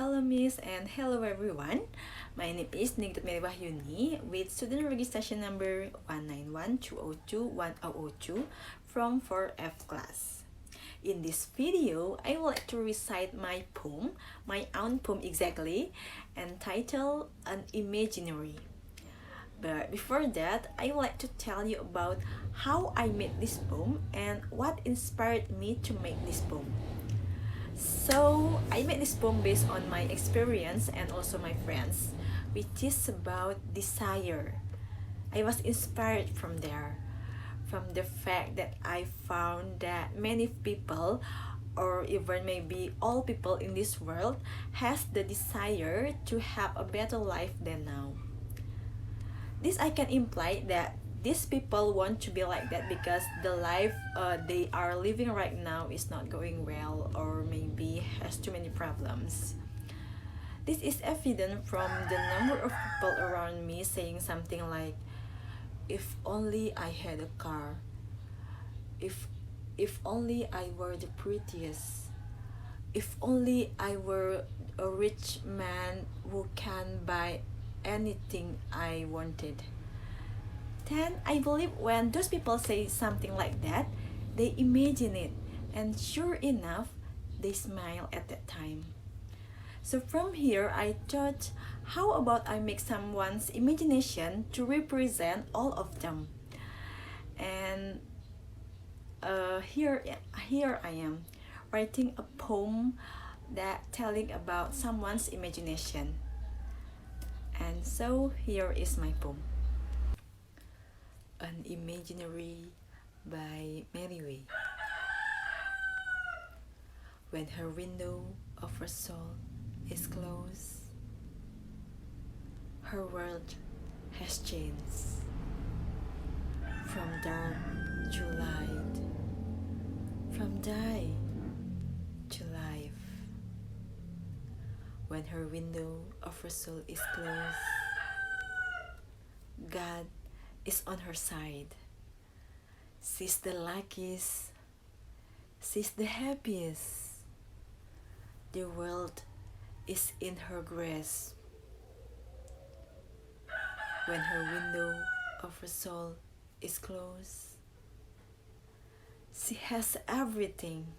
hello Miss and hello everyone. My name is Nigdut Mary Wahyuni with student registration number 19120210002 from 4F class. In this video, I would like to recite my poem, my own poem exactly, entitled An Imaginary. But before that, I would like to tell you about how I made this poem and what inspired me to make this poem. So I made this poem based on my experience and also my friends, which is about desire. I was inspired from there, from the fact that I found that many people, or even maybe all people in this world, has the desire to have a better life than now. This I can imply that these people want to be like that because the life they are living right now is not going well or maybe has too many problems. This is evident from the number of people around me saying something like, if only I had a car, if only I were the prettiest, if only I were a rich man who can buy anything I wanted. Then I believe when those people say something like that, they imagine it, and sure enough, they smile at that time. So from here, I thought, how about I make someone's imagination to represent all of them? And here I am, writing a poem that telling about someone's imagination. And so here is my poem. An Imaginary by Mary Way. When her window of her soul is closed, her world has changed from dark to light, from die to life. When her window of her soul is closed, God is on her side. She's the luckiest, she's the happiest. The world is in her grasp. When her window of her soul is closed, she has everything.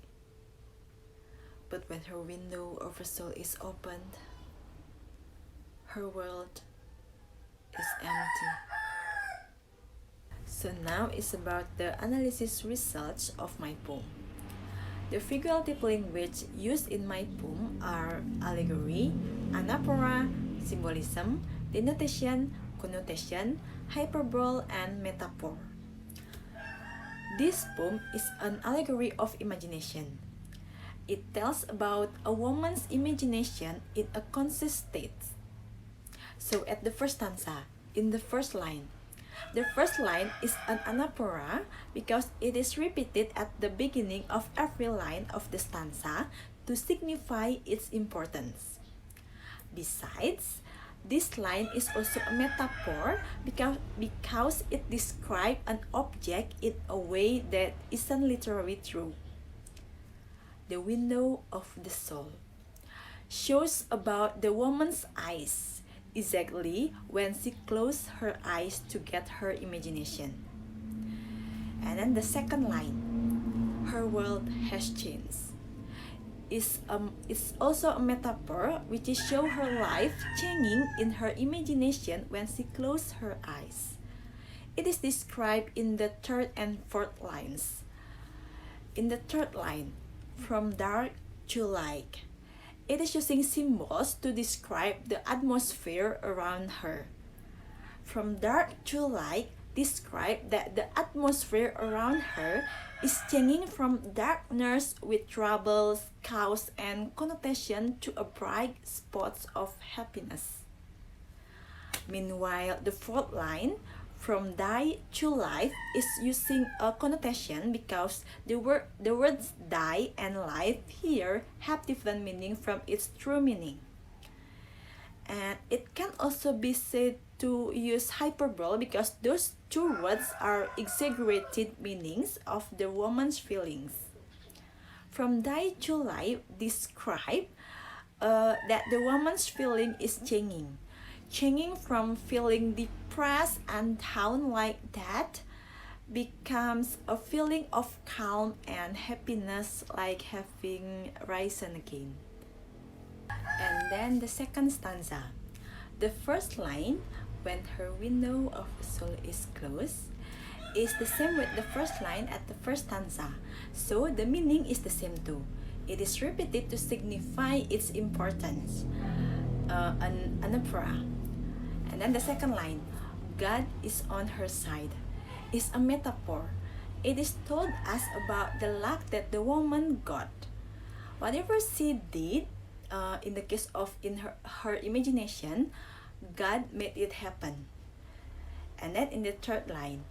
But when her window of her soul is opened, her world is empty. So now it's about the analysis results of my poem. The figurative language used in my poem are allegory, anaphora, symbolism, denotation, connotation, hyperbole, and metaphor. This poem is an allegory of imagination. It tells about a woman's imagination in a conscious state. So at the first stanza, in the first line, the first line is an anaphora because it is repeated at the beginning of every line of the stanza to signify its importance. Besides, this line is also a metaphor because it describes an object in a way that isn't literally true. The window of the soul shows about the woman's eyes, exactly when she closed her eyes to get her imagination. And then the second line, her world has changed, is also a metaphor which is show her life changing in her imagination when she closed her eyes. It is described in the third and fourth lines. In the third line, from dark to light, it is using symbols to describe the atmosphere around her. From dark to light describe that the atmosphere around her is changing from darkness with troubles, chaos, and connotation to a bright spots of happiness. Meanwhile, the fourth line, from die to life, is using a connotation because the words die and life here have different meaning from its true meaning. And it can also be said to use hyperbole because those two words are exaggerated meanings of the woman's feelings. From die to life describe that the woman's feeling is changing from feeling depressed and down like that becomes a feeling of calm and happiness like having risen again. And then the second stanza. The first line, when her window of soul is closed, is the same with the first line at the first stanza, so the meaning is the same too. It is repeated to signify its importance, an anaphora. And then the second line, God is on her side, is a metaphor. It is told us about the luck that the woman got. Whatever she did, in the case of in her imagination, God made it happen. And then in the third line,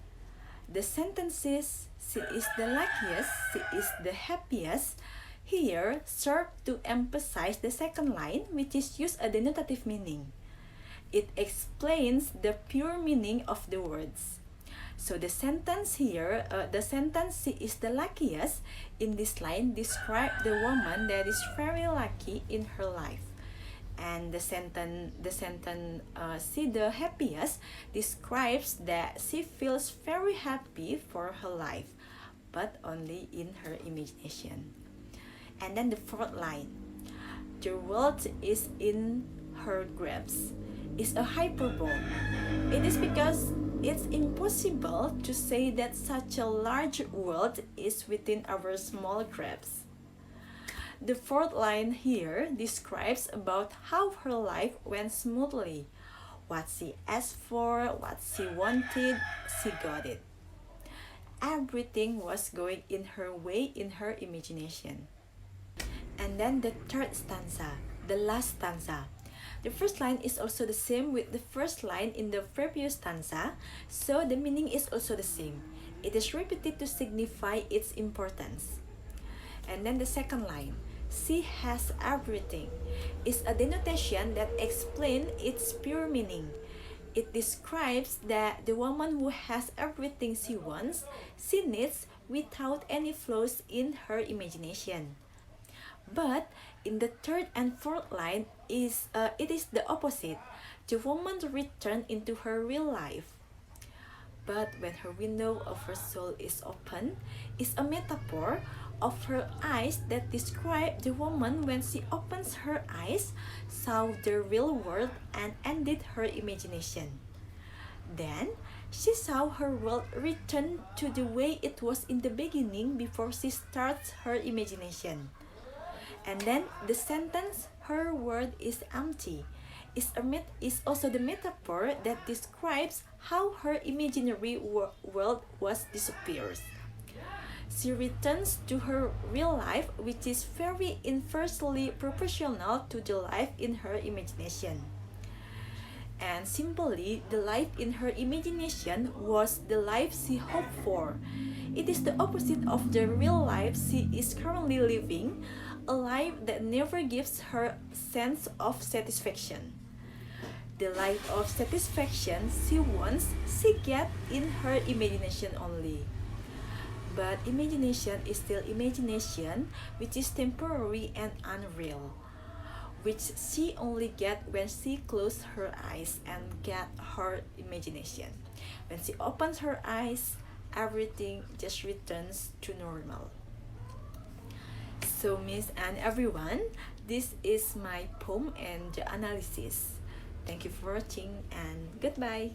the sentences she is the luckiest, she is the happiest here serve to emphasize the second line, which is used a denotative meaning. It explains the pure meaning of the words. So the sentence here, the sentence she is the luckiest in this line describe the woman that is very lucky in her life. And the sentence she the happiest describes that she feels very happy for her life, but only in her imagination. And then the fourth line, the world is in her grasp, is a hyperbole. It is because it's impossible to say that such a large world is within our small grasp. The fourth line here describes about how her life went smoothly. What she asked for, what she wanted, she got it. Everything was going in her way in her imagination. And then the third stanza, the last stanza. The first line is also the same with the first line in the previous stanza, so the meaning is also the same. It is repeated to signify its importance. And then the second line, she has everything, is a denotation that explains its pure meaning. It describes that the woman who has everything she wants, she needs without any flaws in her imagination. But in the third and fourth line it is the opposite. The woman returned into her real life. But when her window of her soul is open, is a metaphor of her eyes that describe the woman when she opens her eyes, saw the real world and ended her imagination. Then she saw her world return to the way it was in the beginning before she starts her imagination. And then the sentence, her world is empty, is also the metaphor that describes how her imaginary world was disappears. She returns to her real life, which is very inversely proportional to the life in her imagination. And simply, the life in her imagination was the life she hoped for. It is the opposite of the real life she is currently living, a life that never gives her sense of satisfaction. The life of satisfaction she wants, she gets in her imagination only. But imagination is still imagination, which is temporary and unreal, which she only gets when she closes her eyes and get her imagination. When she opens her eyes, everything just returns to normal. So Miss and everyone, this is my poem and the analysis. Thank you for watching and goodbye.